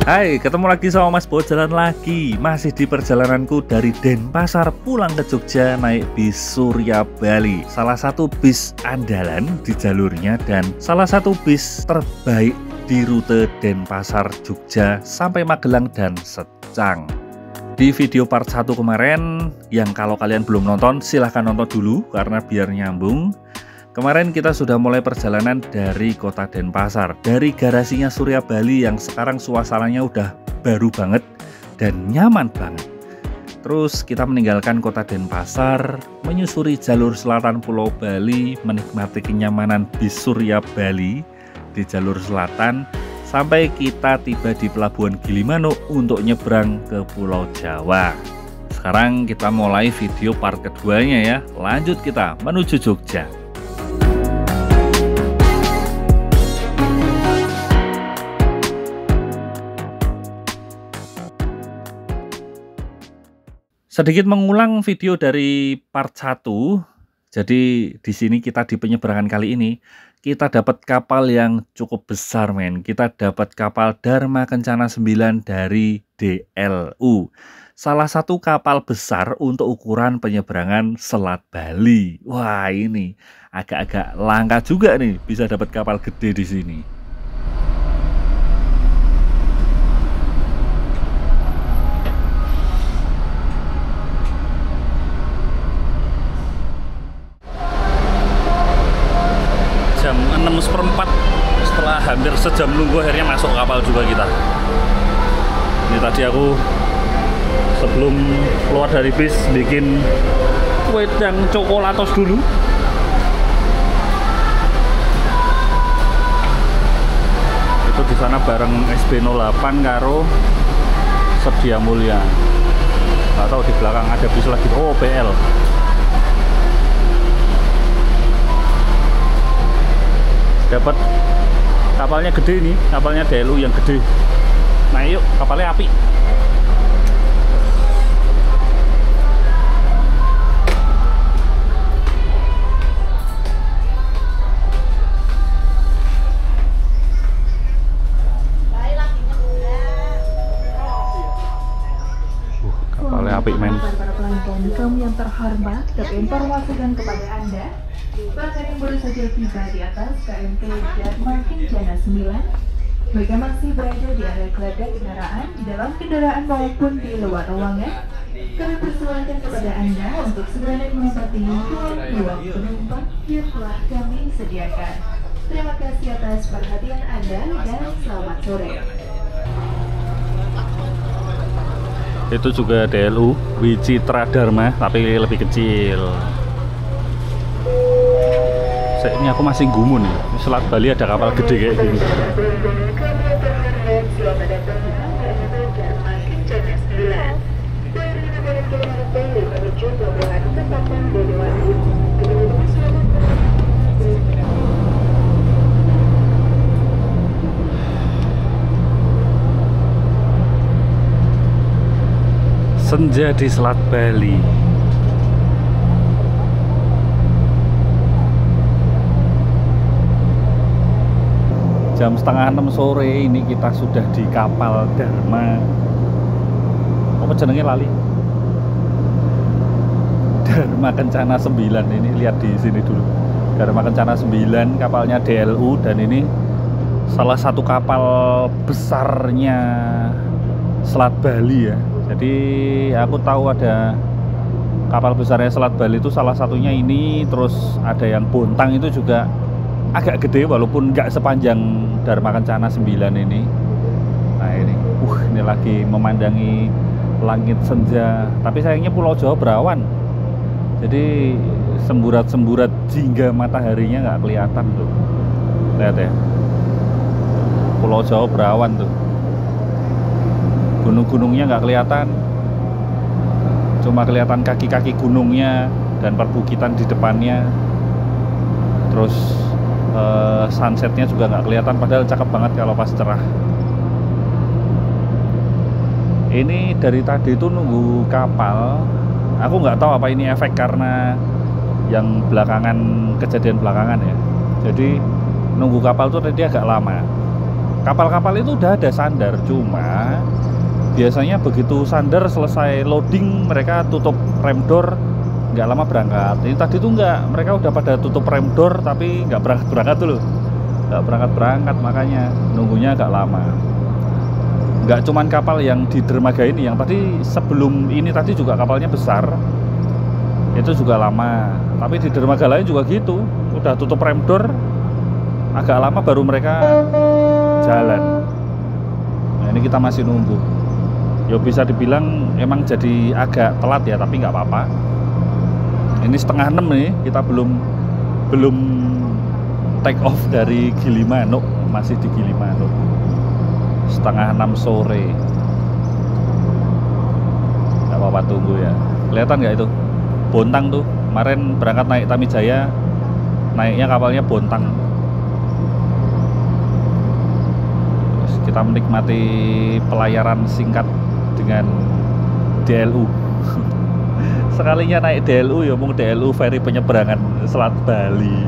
Hai, ketemu lagi sama Mas Bo, jalan lagi. Masih di perjalananku dari Denpasar pulang ke Jogja naik bis Surya Bali. Salah satu bis andalan di jalurnya dan salah satu bis terbaik di rute Denpasar Jogja sampai Magelang dan Secang. Di video part 1 kemarin, yang kalau kalian belum nonton silahkan nonton dulu karena biar nyambung. Kemarin kita sudah mulai perjalanan dari kota Denpasar, dari garasinya Surya Bali yang sekarang suasananya udah baru banget dan nyaman banget. Terus kita meninggalkan kota Denpasar, menyusuri jalur selatan Pulau Bali, menikmati kenyamanan bis Surya Bali di jalur selatan, sampai kita tiba di Pelabuhan Gilimanuk untuk nyebrang ke Pulau Jawa. Sekarang kita mulai video part keduanya ya, lanjut kita menuju Jogja. Sedikit mengulang video dari part 1. Jadi di sini kita di penyeberangan kali ini kita dapat kapal yang cukup besar, men. Kita dapat kapal Dharma Kencana 9 dari DLU. Salah satu kapal besar untuk ukuran penyeberangan Selat Bali. Wah, ini agak-agak langka juga nih bisa dapat kapal gede di sini. Jam 6:04 setelah hampir sejam nunggu akhirnya masuk kapal juga kita. Ini tadi aku sebelum keluar dari bis bikin wedang coklatos dulu. Itu di sana bareng SB08 karo Sedia Mulia. Nggak tahu di belakang ada bis lagi. Oh, PL. Dapat kapalnya gede nih, kapalnya DLU yang gede. Nah yuk, kapalnya api. Kapalnya api, men. Para pelanggan kami yang terhormat, dapat informasikan kepada Anda bahkan yang baru saja tiba di atas KMP Dharma Kencana 9, mereka masih berada di area geladak kendaraan di dalam kendaraan maupun di luar ruangan. Kami persilakan kepada Anda untuk segera menempati ruang penumpang yang telah kami sediakan. Terima kasih atas perhatian Anda dan selamat sore. Itu juga DLU Wicitra Dharma tapi lebih kecil. Ini aku masih gumun nih. Selat Bali ada kapal gede kayak gini. Senja di Selat Bali. Jam setengah 6 sore ini kita sudah di kapal Dharma. Apa jenenge lali? Dharma Kencana 9 ini, lihat di sini dulu. Dharma Kencana 9 kapalnya DLU dan ini salah satu kapal besarnya Selat Bali ya. Jadi aku tahu ada kapal besarnya Selat Bali itu salah satunya ini, terus ada yang Bontang itu juga agak gede walaupun nggak sepanjang Dharma Kencana 9 ini. Nah ini lagi memandangi langit senja. Tapi sayangnya Pulau Jawa berawan, jadi semburat-semburat jingga mataharinya nggak kelihatan tuh. Lihat ya, Pulau Jawa berawan tuh. Gunung-gunungnya nggak kelihatan, cuma kelihatan kaki-kaki gunungnya dan perbukitan di depannya. Terus sunsetnya juga nggak kelihatan, padahal cakep banget kalau pas cerah. Ini dari tadi itu nunggu kapal. Aku nggak tahu apa ini efek karena yang kejadian belakangan ya. Jadi nunggu kapal tuh tadi agak lama. kapal-kapal itu udah ada sandar, cuma biasanya begitu sandar selesai loading mereka tutup rem door, nggak lama berangkat. Ini tadi tuh nggak, mereka udah pada tutup rem door tapi nggak berangkat tuh loh, nggak berangkat makanya nunggunya agak lama. Nggak cuman kapal yang di dermaga ini, yang tadi sebelum ini tadi juga kapalnya besar, itu juga lama. Tapi di dermaga lain juga gitu, udah tutup rem door agak lama baru mereka jalan. Nah ini kita masih nunggu. Ya bisa dibilang emang jadi agak telat ya, tapi nggak apa-apa. Ini 5:30 nih, kita belum take off dari Gilimanuk, masih di Gilimanuk. 5:30 sore. Nggak apa-apa, tunggu ya. Kelihatan nggak itu Bontang tuh, kemarin berangkat naik Tamijaya, naiknya kapalnya Bontang. Terus kita menikmati pelayaran singkat dengan DLU. Sekalinya naik DLU ya mau DLU ferry penyeberangan Selat Bali.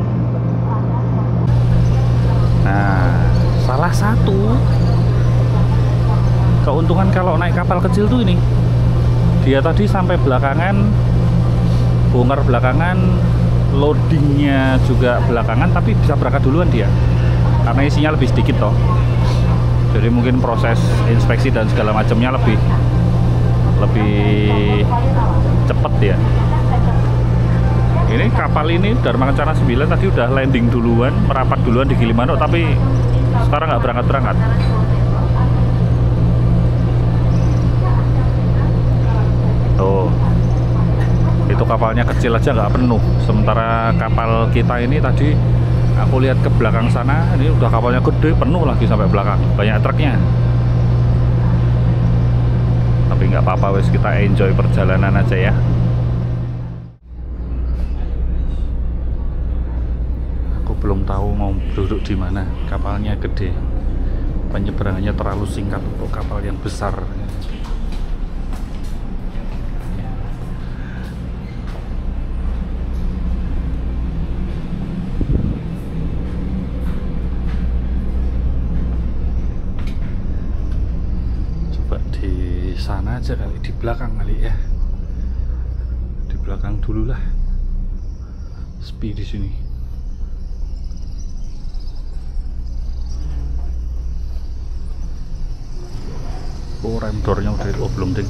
Nah, salah satu keuntungan kalau naik kapal kecil tuh ini, dia tadi sampai belakangan, bongkar belakangan, loadingnya juga belakangan, tapi bisa berangkat duluan dia karena isinya lebih sedikit toh. Jadi mungkin proses inspeksi dan segala macamnya lebih cepet ya. Ini kapal ini Dharma Kencana 9 tadi udah landing duluan, merapat duluan di Gilimanuk, tapi sekarang nggak berangkat. Tuh, itu kapalnya kecil aja nggak penuh, sementara kapal kita ini tadi aku lihat ke belakang sana, ini udah kapalnya gede, penuh lagi sampai belakang, banyak truknya. Tapi nggak apa-apa, wes kita enjoy perjalanan aja ya. Aku belum tahu mau duduk di mana, kapalnya gede, penyeberangannya terlalu singkat untuk kapal yang besar. Sana aja kali, di belakang kali ya, di belakang dulu lah, sepi di sini. Oh, rem door-nya udah, oh belum ding.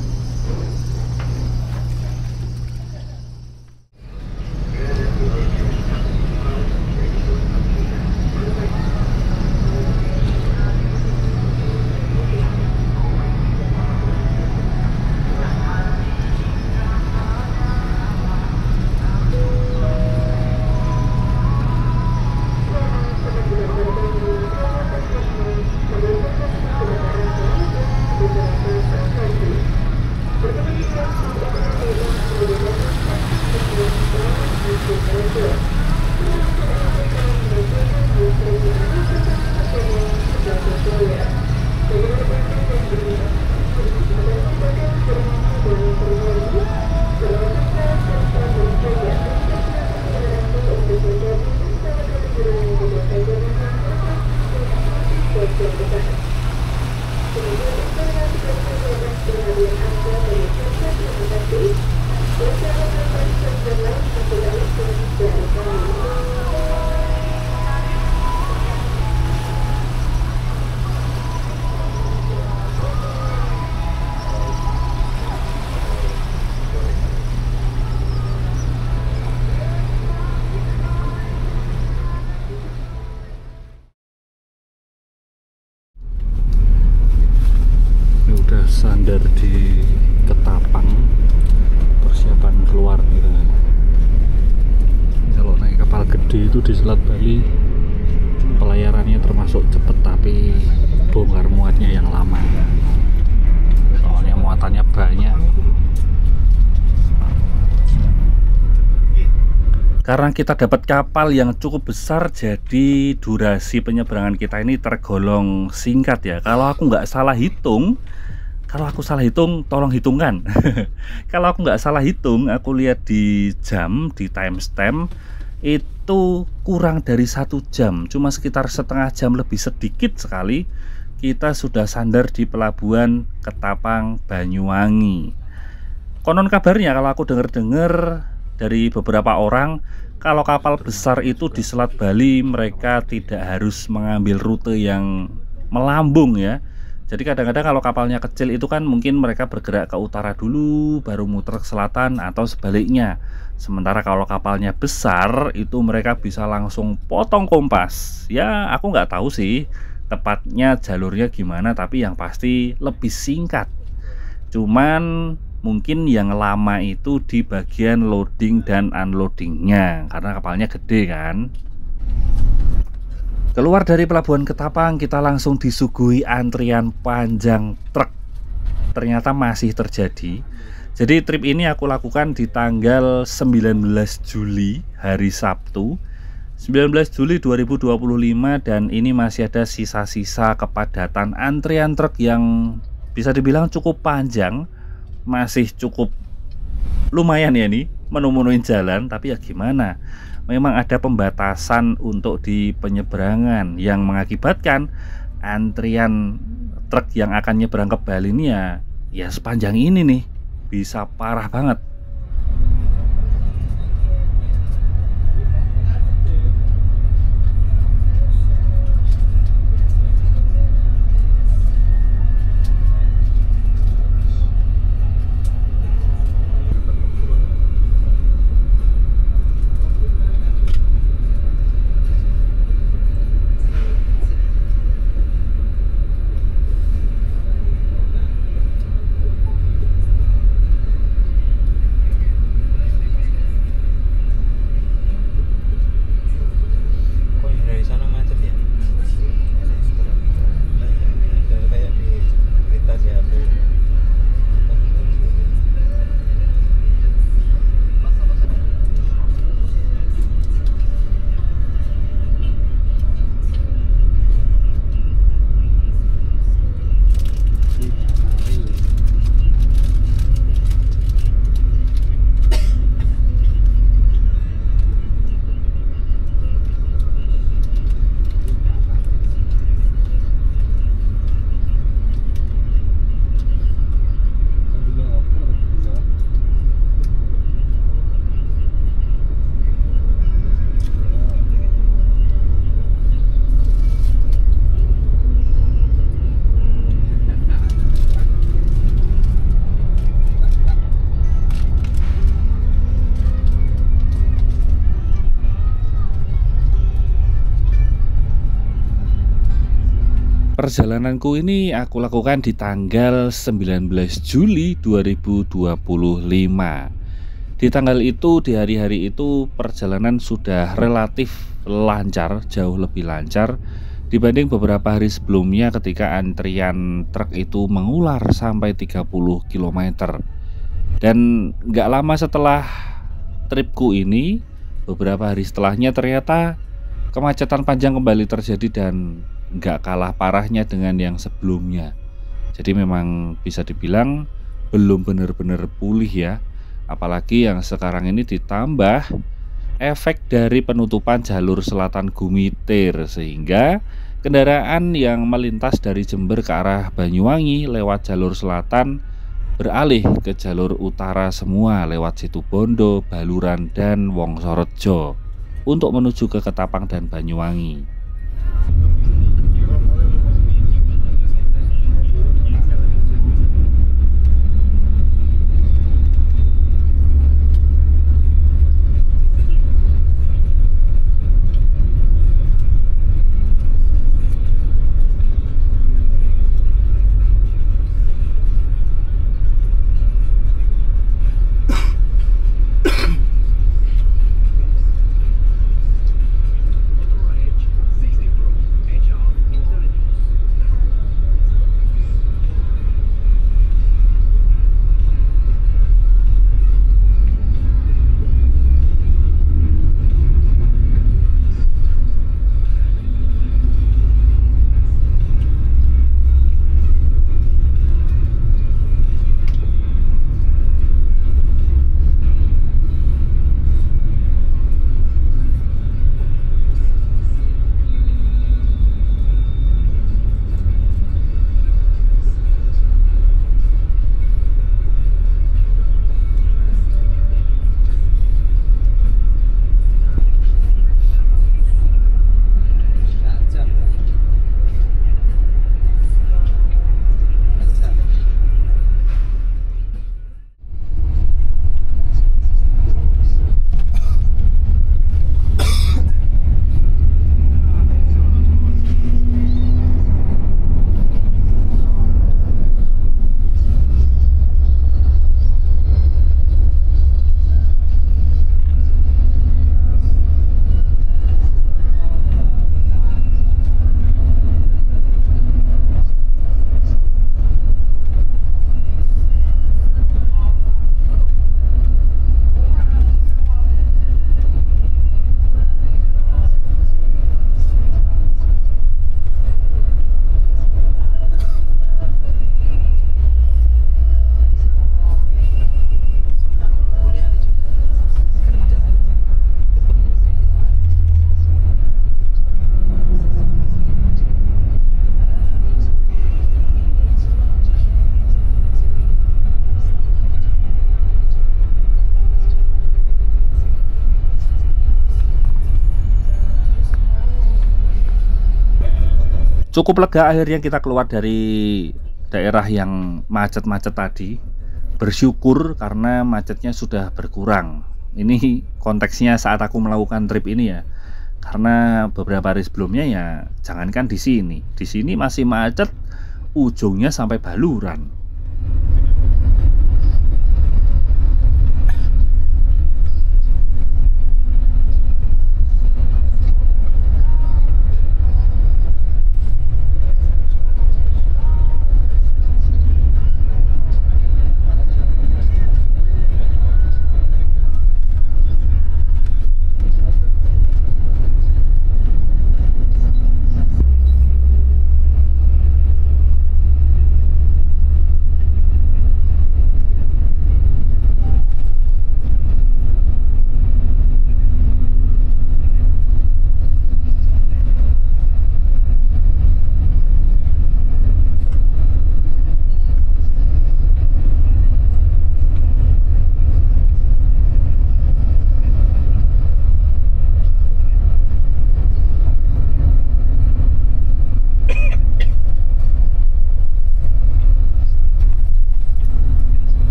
Sandar di Ketapang, persiapan keluar gitu. Kalau naik kapal gede itu di Selat Bali pelayarannya termasuk cepet, tapi bongkar muatnya yang lama, soalnya muatannya banyak. Karena kita dapat kapal yang cukup besar, jadi durasi penyeberangan kita ini tergolong singkat ya. Kalau aku nggak salah hitung, kalau aku salah hitung tolong hitungkan. Kalau aku nggak salah hitung, aku lihat di jam, di timestamp itu kurang dari 1 jam, cuma sekitar setengah jam lebih sedikit sekali kita sudah sandar di pelabuhan Ketapang, Banyuwangi. Konon kabarnya kalau aku dengar-dengar dari beberapa orang, kalau kapal besar itu di Selat Bali mereka tidak harus mengambil rute yang melambung ya. Jadi kadang-kadang kalau kapalnya kecil itu kan mungkin mereka bergerak ke utara dulu baru muter ke selatan atau sebaliknya. Sementara kalau kapalnya besar itu mereka bisa langsung potong kompas. Ya aku nggak tahu sih tepatnya jalurnya gimana, tapi yang pasti lebih singkat. Cuman mungkin yang lama itu di bagian loading dan unloadingnya karena kapalnya gede kan. Keluar dari pelabuhan Ketapang kita langsung disuguhi antrian panjang truk. Ternyata masih terjadi. Jadi trip ini aku lakukan di tanggal 19 Juli hari Sabtu 19 Juli 2025 dan ini masih ada sisa-sisa kepadatan antrian truk yang bisa dibilang cukup panjang. Masih cukup lumayan ya nih menu-menuin jalan, tapi ya gimana, memang ada pembatasan untuk di penyeberangan yang mengakibatkan antrian truk yang akan nyebrang ke Bali ini ya sepanjang ini nih bisa parah banget. Perjalananku ini aku lakukan di tanggal 19 Juli 2025. Di tanggal itu, di hari-hari itu perjalanan sudah relatif lancar, jauh lebih lancar dibanding beberapa hari sebelumnya ketika antrian truk itu mengular sampai 30 km. Dan gak lama setelah tripku ini, beberapa hari setelahnya ternyata kemacetan panjang kembali terjadi dan nggak kalah parahnya dengan yang sebelumnya. Jadi memang bisa dibilang belum benar-benar pulih ya. Apalagi yang sekarang ini ditambah efek dari penutupan jalur selatan Gumitir, sehingga kendaraan yang melintas dari Jember ke arah Banyuwangi lewat jalur selatan beralih ke jalur utara semua lewat Situbondo, Baluran, dan Wongsorejo untuk menuju ke Ketapang dan Banyuwangi. Cukup lega akhirnya kita keluar dari daerah yang macet-macet tadi. Bersyukur karena macetnya sudah berkurang. Ini konteksnya saat aku melakukan trip ini ya. Karena beberapa hari sebelumnya ya jangankan di sini masih macet, ujungnya sampai Baluran.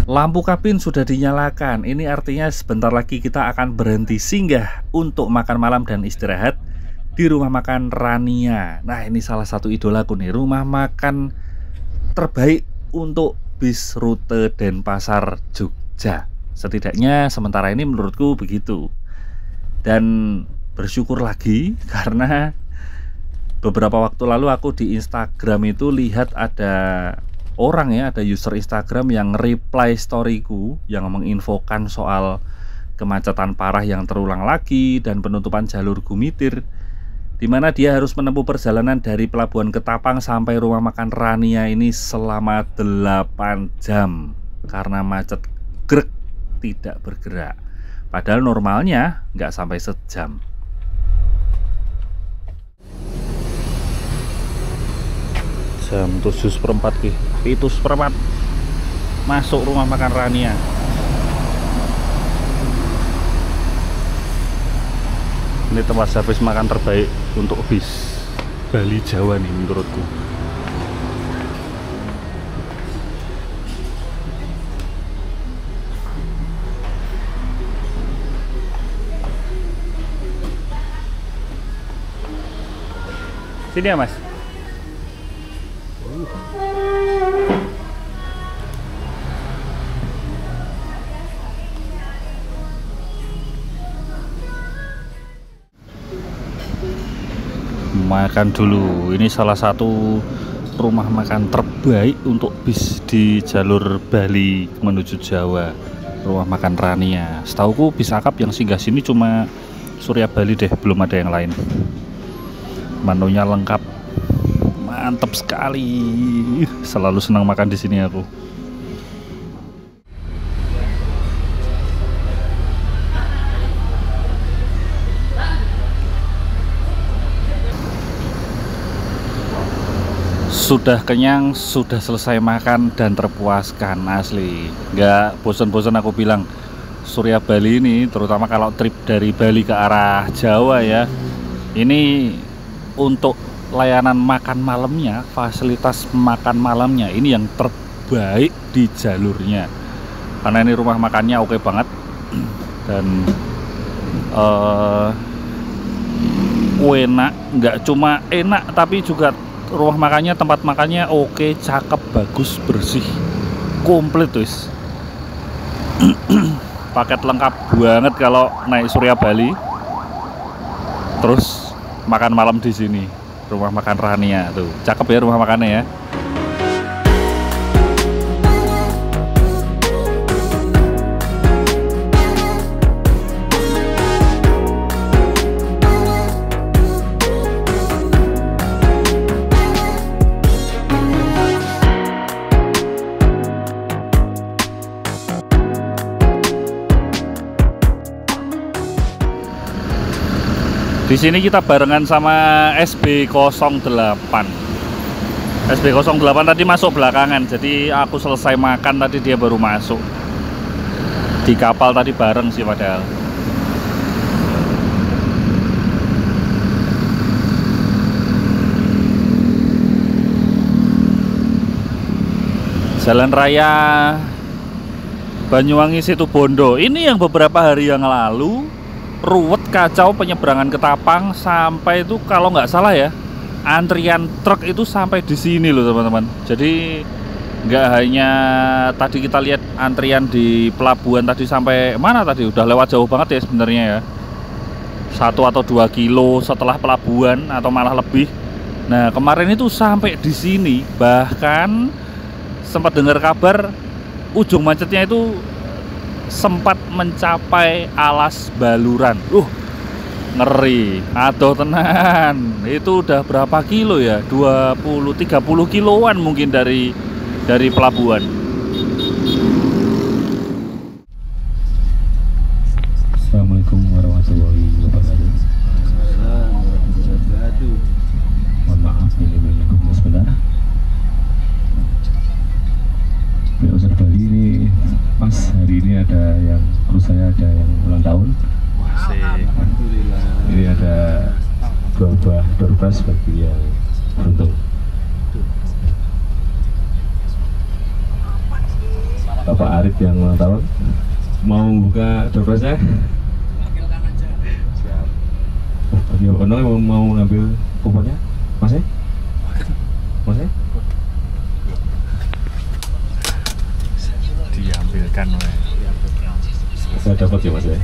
Lampu kabin sudah dinyalakan. Ini artinya sebentar lagi kita akan berhenti singgah untuk makan malam dan istirahat di rumah makan Rania. Nah, ini salah satu idolaku nih, rumah makan terbaik untuk bis rute Denpasar Jogja. Setidaknya sementara ini menurutku begitu. Dan bersyukur lagi karena beberapa waktu lalu aku di Instagram itu lihat ada orang ya, ada user Instagram yang reply storyku yang menginfokan soal kemacetan parah yang terulang lagi dan penutupan jalur Gumitir, dimana dia harus menempuh perjalanan dari Pelabuhan Ketapang sampai rumah makan Rania ini selama 8 jam karena macet grek, tidak bergerak. Padahal normalnya nggak sampai sejam. Jam 7:04 ki, 7:04 masuk rumah makan Rania. Ini tempat servis makan terbaik untuk bis Bali Jawa nih menurutku. Sini ya mas. Makan dulu. Ini salah satu rumah makan terbaik untuk bis di jalur Bali menuju Jawa. Rumah makan Rania. Setauku bis akap yang singgah sini cuma Surya Bali deh, belum ada yang lain. Menunya lengkap, mantap sekali. Selalu senang makan di sini aku. Sudah kenyang, sudah selesai makan dan terpuaskan, asli. Nggak bosan-bosan aku bilang, Surya Bali ini terutama kalau trip dari Bali ke arah Jawa ya, ini untuk layanan makan malamnya, fasilitas makan malamnya ini yang terbaik di jalurnya. Karena ini rumah makannya oke banget dan enak, nggak cuma enak tapi juga rumah makannya, tempat makannya oke, cakep, bagus, bersih, komplit wis. Paket lengkap banget kalau naik Surya Bali. Terus makan malam di sini, rumah makan Rania tuh, cakep ya rumah makannya ya. Di sini kita barengan sama SB08. SB08 tadi masuk belakangan, jadi aku selesai makan tadi dia baru masuk. Di kapal tadi bareng sih padahal. Jalan Raya Banyuwangi Situbondo. Ini yang beberapa hari yang lalu ruwet kacau penyeberangan Ketapang sampai itu kalau nggak salah ya, antrian truk itu sampai di sini loh teman-teman. Jadi nggak hanya tadi kita lihat antrian di pelabuhan tadi sampai mana tadi, udah lewat jauh banget ya sebenarnya ya, 1 atau 2 kilo setelah pelabuhan atau malah lebih. Nah kemarin itu sampai di sini, bahkan sempat dengar kabar ujung macetnya itu sempat mencapai Alas Baluran. Ngeri, aduh tenan. Itu udah berapa kilo ya? 20-30 kiloan mungkin dari pelabuhan. Assalamualaikum warahmatullahi wabarakatuh. Mohon maaf ini menyinggung sebentar. Ustaz Bali ini pas hari ini ada yang kru saya ada yang ulang tahun. Alhamdulillah. Ini ada 2 buah door prize bagi yang beruntung. Bapak Arif yang ulang tahun mau buka door prize-nya? Siap. Bagi Bapak Noel mau ngambil kuponnya? Mas? Mas? Diambilkan saya dapat ya mas ya.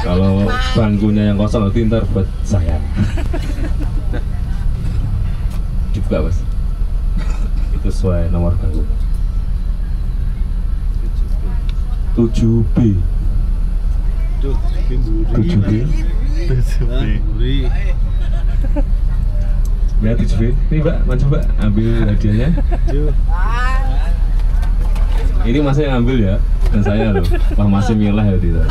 Kalau bangkunya yang kosong nanti ntar buat saya. Dibuka mas, itu sesuai nomor bangku 7B. 7B ya, 7B ini mbak, maju mbak, ambil hadiahnya. Ini masnya yang ambil ya, dan saya loh, Pak masih milah ya tidak.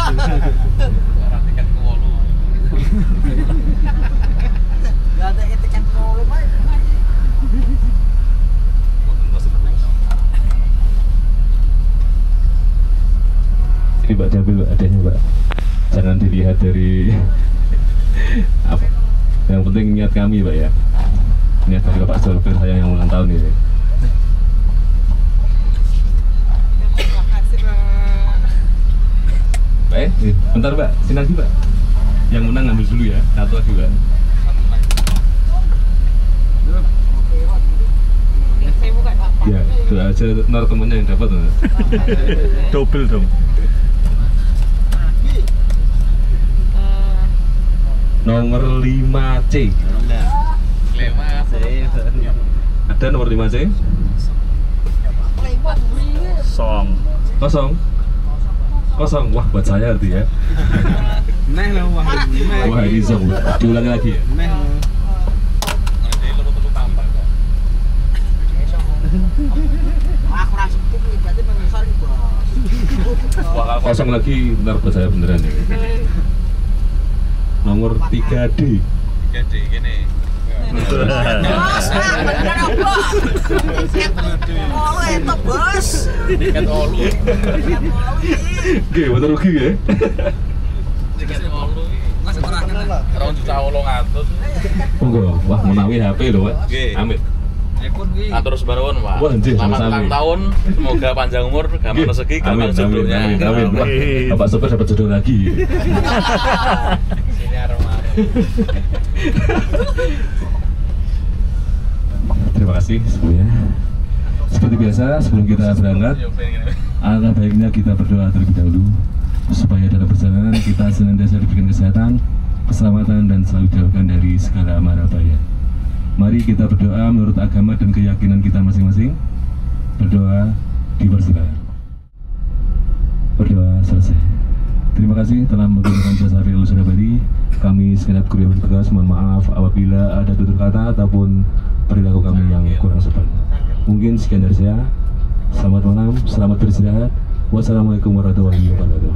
Ini mbak diambil mbak, adanya mbak, jangan dilihat dari apa. Yang penting niat kami mbak ya, niat dari Bapak Sulfir saya yang ulang tahun ini. Bentar mbak, sini lagi mbak. Yang menang ambil dulu ya, 1 lagi mbak. Ya, itu aja ntar temennya yang dapat. Double dong. Nomor 5C. Ada nomor 5C? Song. Kosong. Kosong. Wah, buat saya arti ya. Wah, ini song. Diulangi lagi ya. Kosong lagi, ntar buat saya beneran ya. Nomor 3D. 3D gini. Bos, beneran apa? Oh, itu bos. Tiket olu. Oke, bener rugi ya. Tiket olu iki. Rong juta 800. Monggo, wah menawi HP lho, Pak. Nggih. Amit. Atur sebaron, Pak. Wah, anjir, Selamat sama-sama. ulang tahun. Semoga panjang umur, gampang rezeki, gampang jodohnya. Amin. Wah, Bapak Sopir dapat jodoh lagi. Sini arep-arep. Terima kasih semuanya. Seperti biasa, sebelum kita berangkat, alangkah baiknya kita berdoa terlebih dahulu supaya dalam perjalanan kita senantiasa diberikan kesehatan, keselamatan, dan selalu dijauhkan dari segala mara bahaya. Mari kita berdoa menurut agama dan keyakinan kita masing-masing. Berdoa dipersilakan. Berdoa selesai. Terima kasih telah menggunakan jasa Rail Surabaya. Kami segenap kru yang bertugas mohon maaf apabila ada tutur kata ataupun perilaku kami yang kurang sopan. Mungkin sekian dari saya. Selamat malam, selamat beristirahat. Wassalamualaikum warahmatullahi wabarakatuh.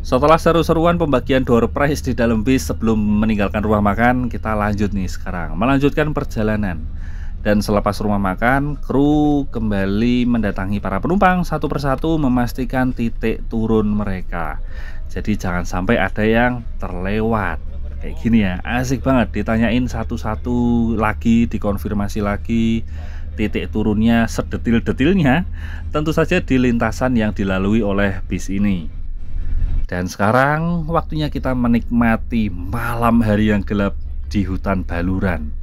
Setelah seru-seruan pembagian door prize di dalam bis sebelum meninggalkan rumah makan, kita lanjut nih sekarang melanjutkan perjalanan. Dan selepas rumah makan, kru kembali mendatangi para penumpang satu persatu memastikan titik turun mereka. Jadi jangan sampai ada yang terlewat. Kayak gini ya, asik banget ditanyain satu-satu lagi, dikonfirmasi lagi titik turunnya sedetil-detilnya, tentu saja di lintasan yang dilalui oleh bis ini. Dan sekarang waktunya kita menikmati malam hari yang gelap di hutan Baluran.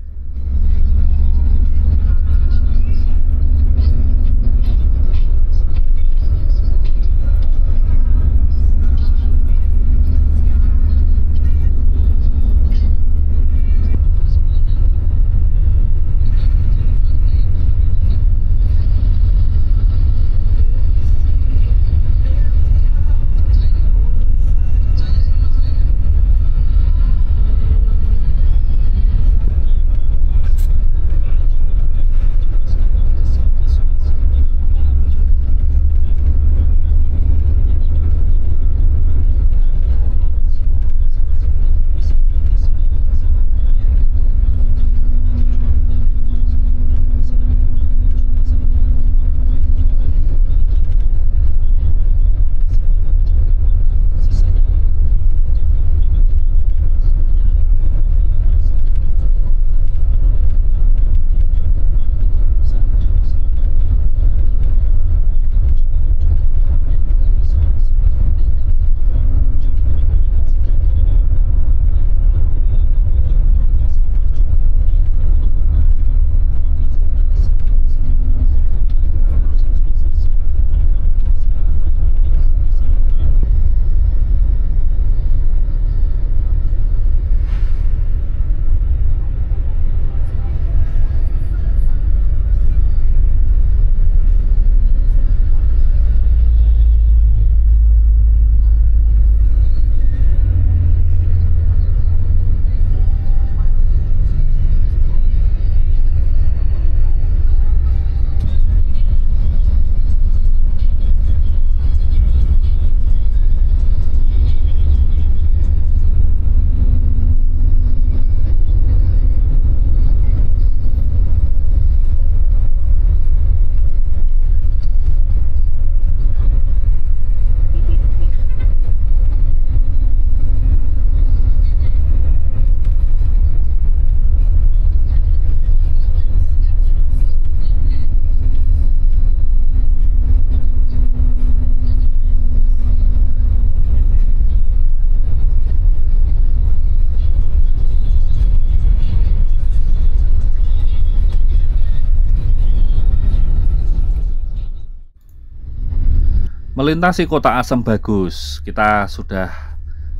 Melintasi kota Asem Bagus, kita sudah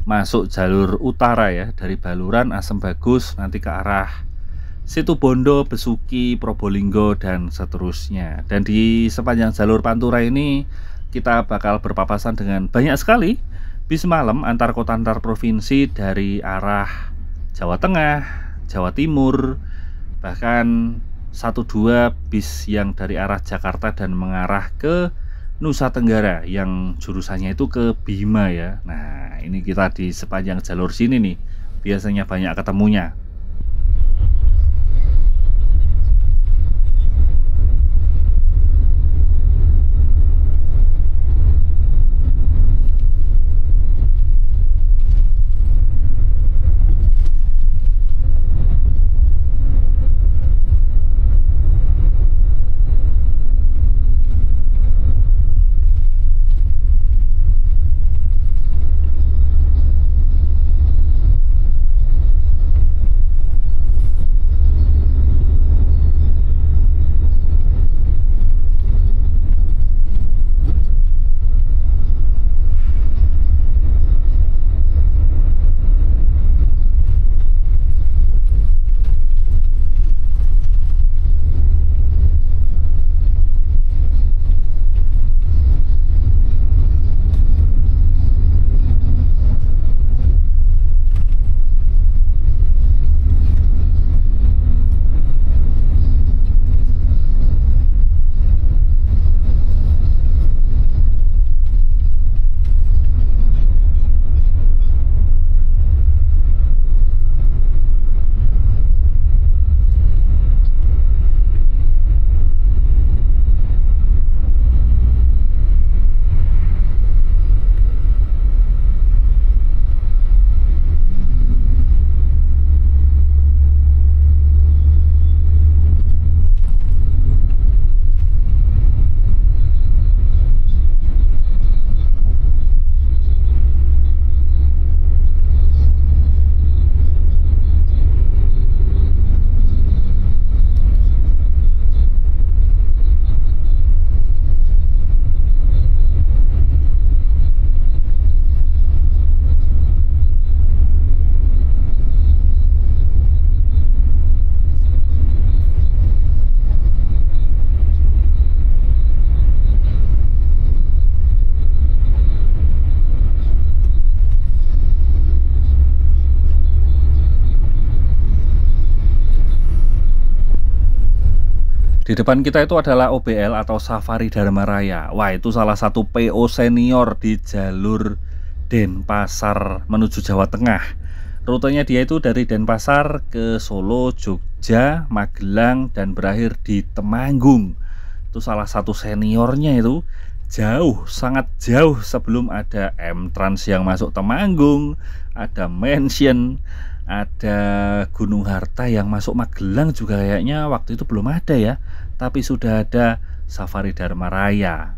masuk jalur utara ya, dari Baluran, Asem Bagus, nanti ke arah Situbondo, Besuki, Probolinggo, dan seterusnya. Dan di sepanjang jalur Pantura ini kita bakal berpapasan dengan banyak sekali bis malam antar kota antar provinsi dari arah Jawa Tengah, Jawa Timur, bahkan 1-2 bis yang dari arah Jakarta dan mengarah ke Nusa Tenggara yang jurusannya itu ke Bima ya. Nah, ini kita di sepanjang jalur sini nih biasanya banyak ketemunya. Di depan kita itu adalah OBL atau Safari Dharma Raya. Wah, itu salah satu PO senior di jalur Denpasar menuju Jawa Tengah. Rutenya dia itu dari Denpasar ke Solo, Jogja, Magelang, dan berakhir di Temanggung. Itu salah satu seniornya itu. Jauh, sangat jauh sebelum ada M-Trans yang masuk Temanggung, ada Mansion, ada Gunung Harta yang masuk Magelang juga kayaknya waktu itu belum ada ya. Tapi sudah ada Safari Dharma Raya.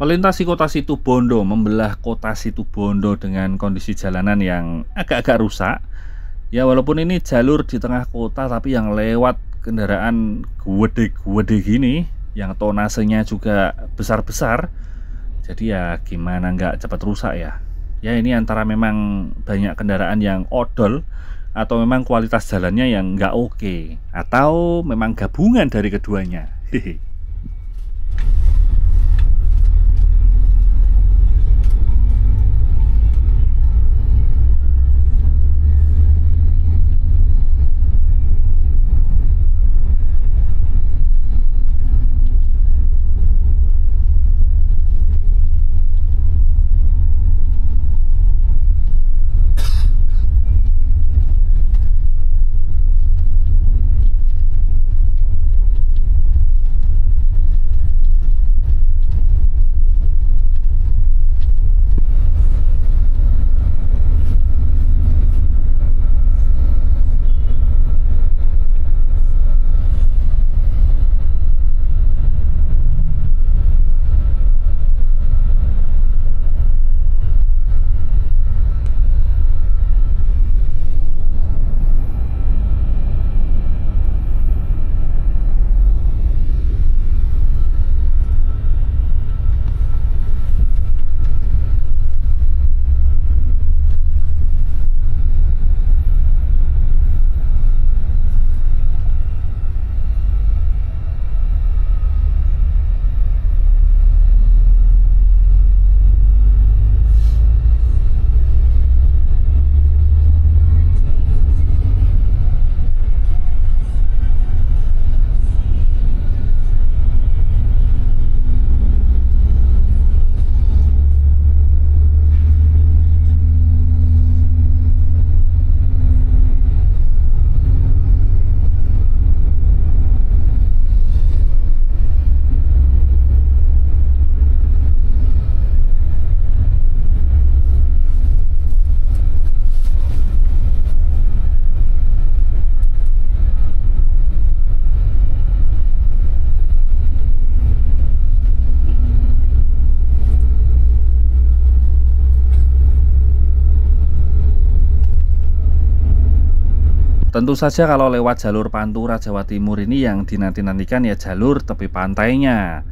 Melintasi kota Situbondo, membelah kota Situbondo dengan kondisi jalanan yang agak-agak rusak. Ya walaupun ini jalur di tengah kota, tapi yang lewat kendaraan gede-gede gini, yang tonasenya juga besar-besar. Jadi ya gimana nggak cepat rusak ya. Ya ini antara memang banyak kendaraan yang odol, atau memang kualitas jalannya yang nggak oke, atau memang gabungan dari keduanya. Hehe. Tentu saja kalau lewat jalur Pantura Jawa Timur ini yang dinanti-nantikan ya jalur tepi pantainya.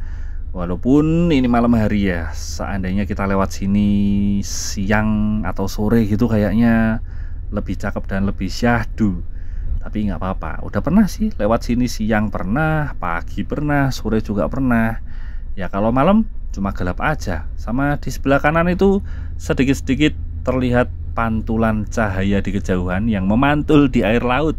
Walaupun ini malam hari ya, seandainya kita lewat sini siang atau sore gitu kayaknya lebih cakep dan lebih syahdu. Tapi nggak apa-apa, udah pernah sih lewat sini siang pernah, pagi pernah, sore juga pernah. Ya kalau malam cuma gelap aja. Sama di sebelah kanan itu sedikit-sedikit terlihat pantulan cahaya di kejauhan yang memantul di air laut.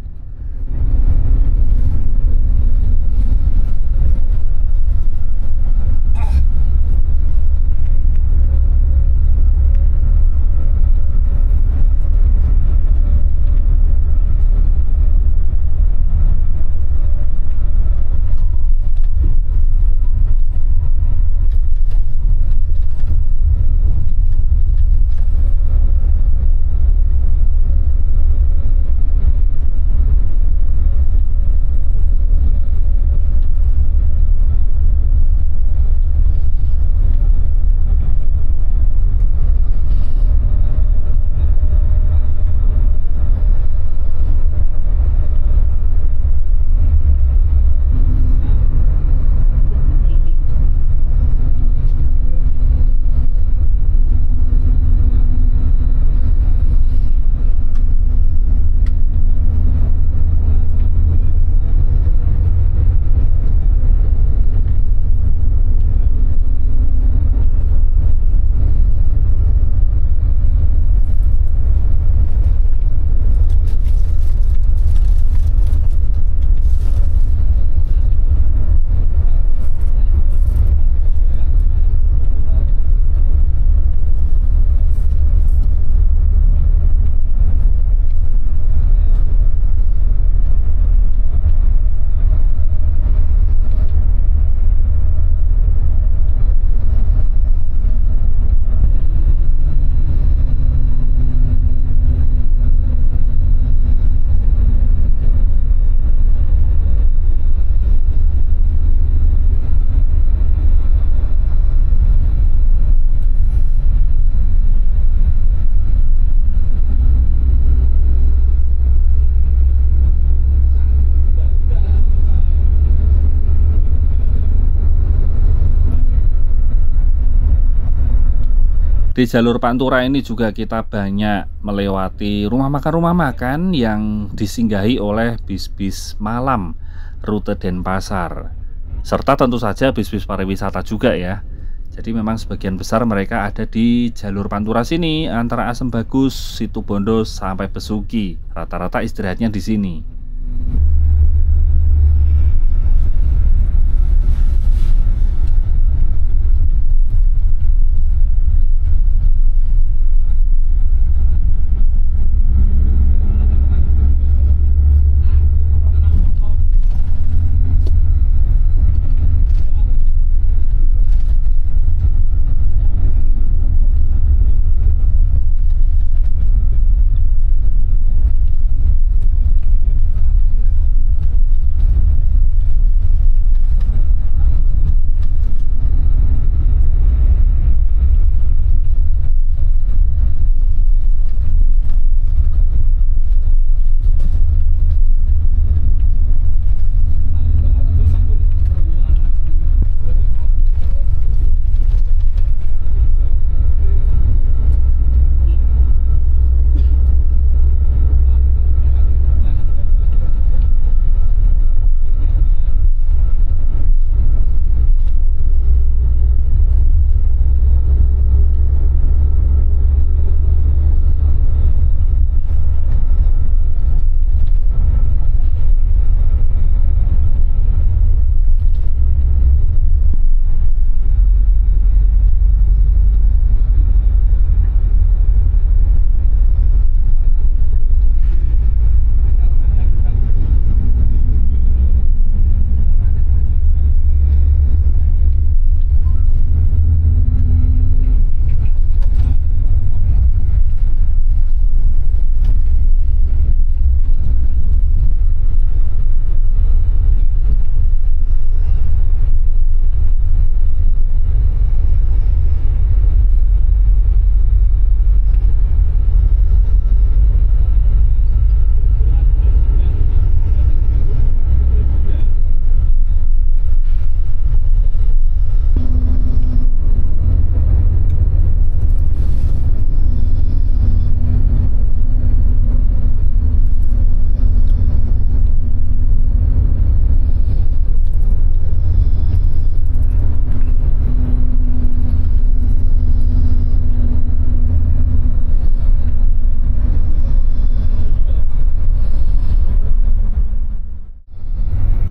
Di jalur Pantura ini juga kita banyak melewati rumah makan yang disinggahi oleh bis-bis malam rute Denpasar, serta tentu saja bis-bis pariwisata juga ya. Jadi memang sebagian besar mereka ada di jalur Pantura sini, antara Asem Bagus, Situbondo sampai Besuki. Rata-rata istirahatnya di sini.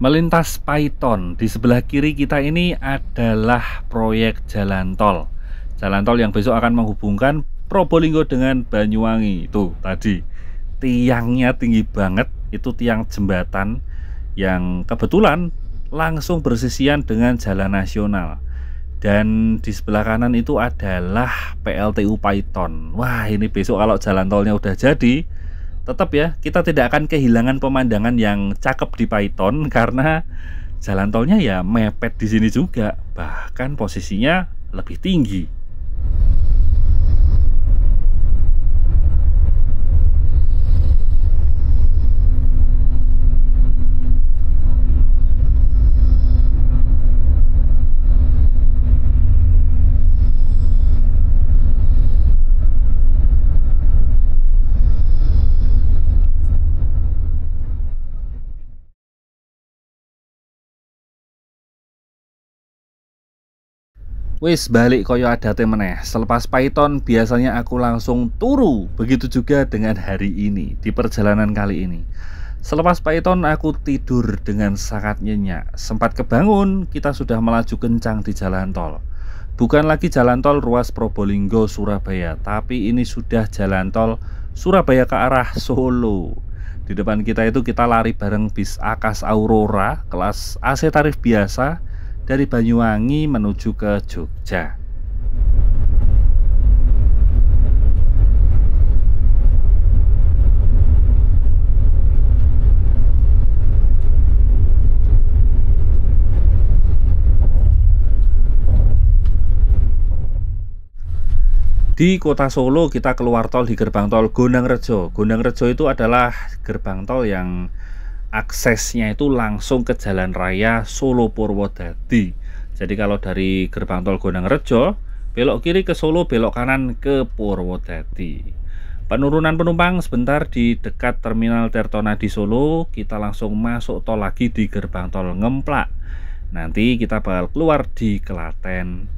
Melintas Paiton, di sebelah kiri kita ini adalah proyek jalan tol. Jalan tol yang besok akan menghubungkan Probolinggo dengan Banyuwangi. Tuh tadi tiangnya tinggi banget, itu tiang jembatan yang kebetulan langsung bersisian dengan jalan nasional. Dan di sebelah kanan itu adalah PLTU Paiton. Wah, ini besok kalau jalan tolnya udah jadi, tetap ya, kita tidak akan kehilangan pemandangan yang cakep di Paiton karena jalan tolnya ya mepet di sini juga, bahkan posisinya lebih tinggi. Wis balik koyo adate meneh. Selepas Paiton biasanya aku langsung turu. Begitu juga dengan hari ini, di perjalanan kali ini. Selepas Paiton aku tidur dengan sangat nyenyak. Sempat kebangun, kita sudah melaju kencang di jalan tol. Bukan lagi jalan tol ruas Probolinggo Surabaya, tapi ini sudah jalan tol Surabaya ke arah Solo. Di depan kita itu kita lari bareng bis Akas Aurora kelas AC tarif biasa dari Banyuwangi menuju ke Jogja. Di kota Solo kita keluar tol di gerbang tol Gondangrejo. Gondangrejo itu adalah gerbang tol yang aksesnya itu langsung ke jalan raya Solo Purwodadi. Jadi kalau dari gerbang tol Gondangrejo belok kiri ke Solo, belok kanan ke Purwodadi. Penurunan penumpang sebentar di dekat Terminal Tirtonadi Solo. Kita langsung masuk tol lagi di gerbang tol Ngemplak. Nanti kita bakal keluar di Klaten.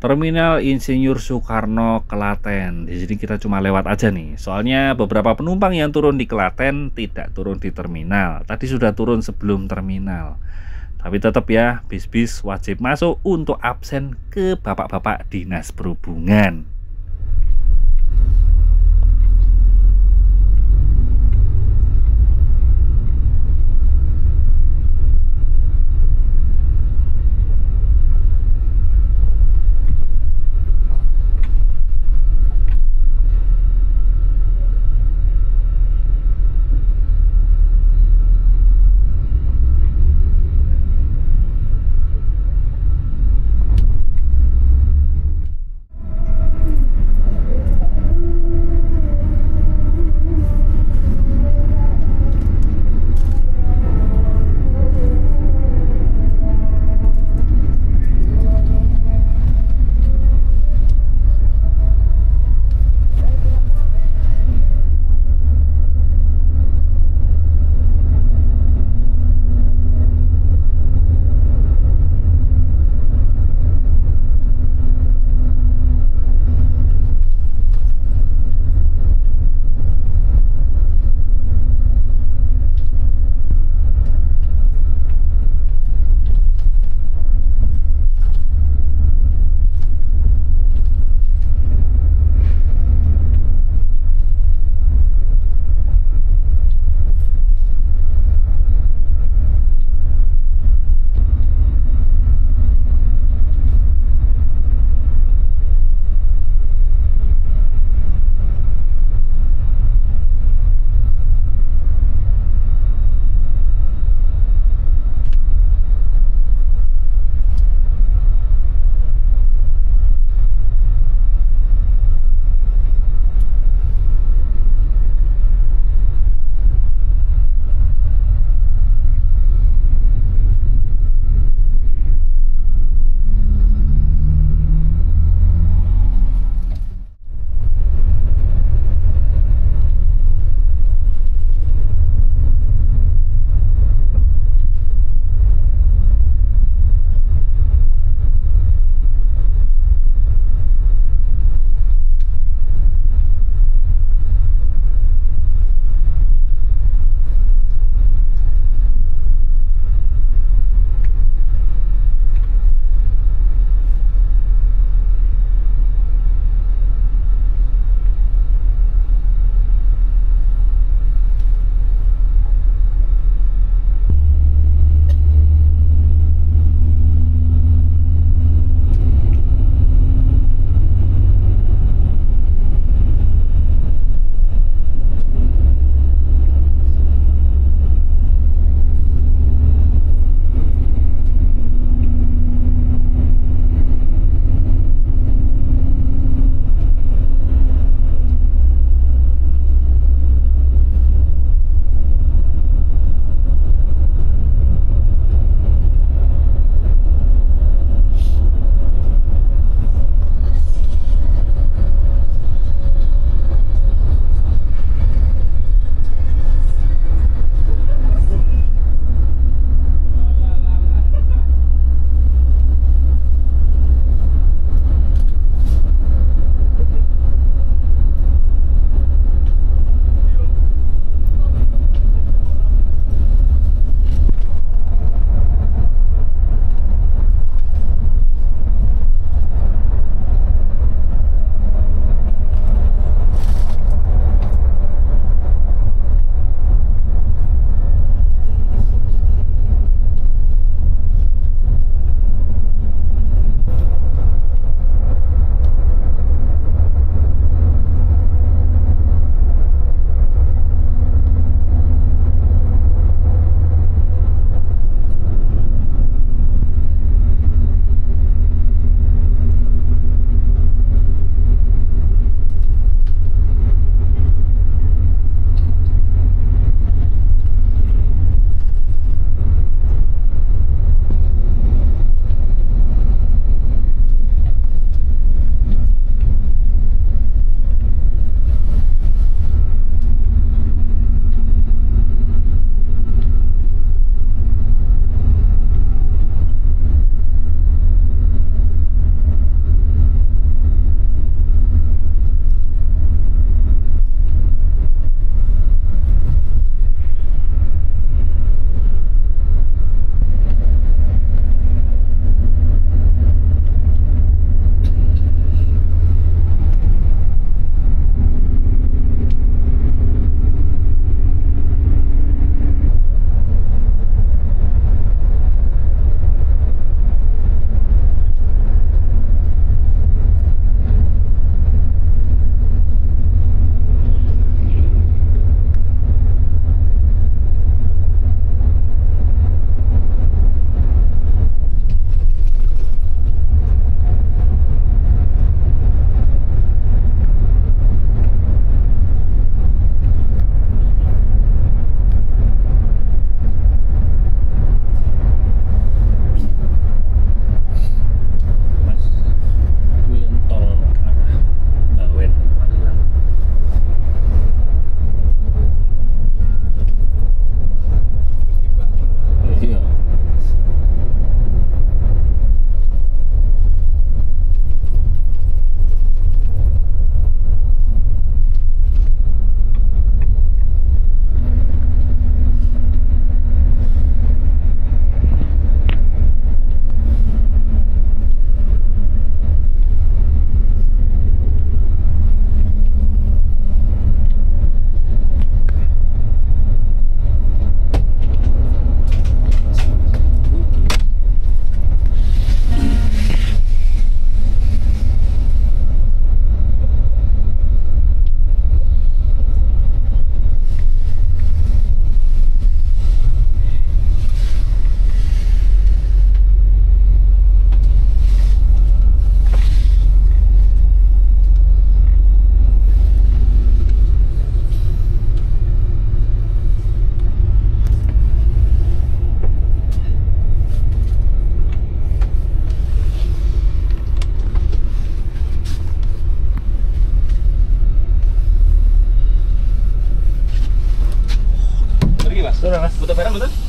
Terminal Insinyur Soekarno Klaten. Di sini kita cuma lewat aja nih. Soalnya beberapa penumpang yang turun di Klaten tidak turun di terminal. Tadi sudah turun sebelum terminal. Tapi tetap ya, bis-bis wajib masuk untuk absen ke bapak-bapak dinas perhubungan.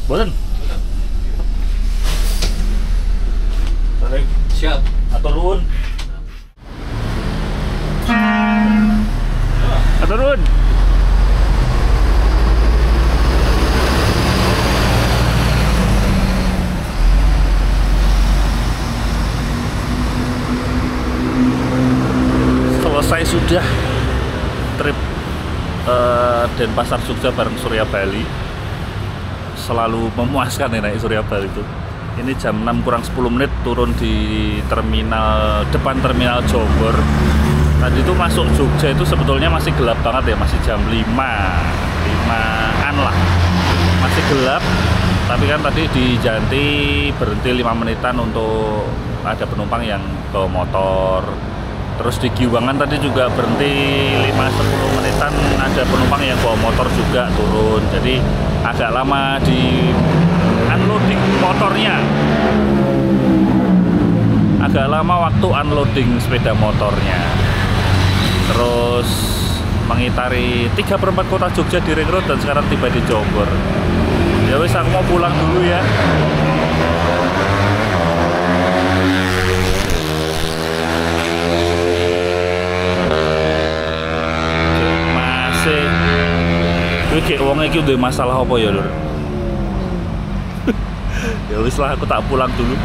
Boten. Siap. Atur nuwun. Atur nuwun. Selesai sudah trip Denpasar Jogja bareng Surya Bali. Selalu memuaskan ya naik Surya Bali itu. Ini jam 6 kurang 10 menit turun di terminal, depan terminal Jombor. Tadi itu masuk Jogja itu sebetulnya masih gelap banget ya, masih jam 5-an lah, masih gelap. Tapi kan tadi di Janti berhenti 5 menitan untuk ada penumpang yang bawa motor. Terus di Giwangan tadi juga berhenti 5-10 menitan, ada penumpang yang bawa motor juga turun. Jadi agak lama di unloading motornya, agak lama waktu unloading sepeda motornya. Terus mengitari 3/4 kota Jogja di Ring Road dan sekarang tiba di Jombor. Ya wis, aku mau pulang dulu ya. Masih kayak wong iki udah masalah apa ya, Lur? Ya wis lah, aku tak pulang dulu.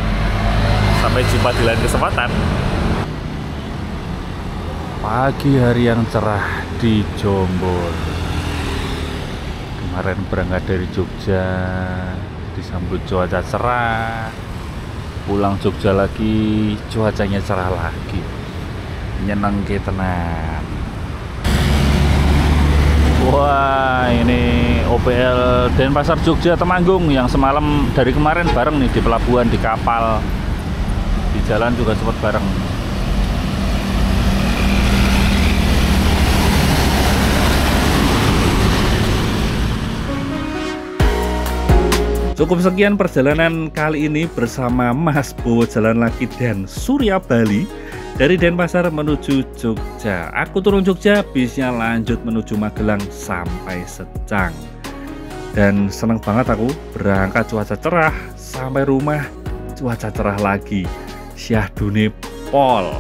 Sampai jumpa di lain kesempatan. Pagi hari yang cerah di Jombor. Kemarin berangkat dari Jogja, disambut cuaca cerah. Pulang Jogja lagi, cuacanya cerah lagi. Nyenengke tenan. Wah, ini OPL Denpasar Jogja Temanggung yang semalam dari kemarin bareng nih di pelabuhan, di kapal, di jalan juga sempat bareng. Cukup sekian perjalanan kali ini bersama Mas Bowo Jalan Lagi dan Surya Bali dari Denpasar menuju Jogja. Aku turun Jogja, bisnya lanjut menuju Magelang sampai Secang. Dan seneng banget aku berangkat cuaca cerah, sampai rumah cuaca cerah lagi. Syahdune pol.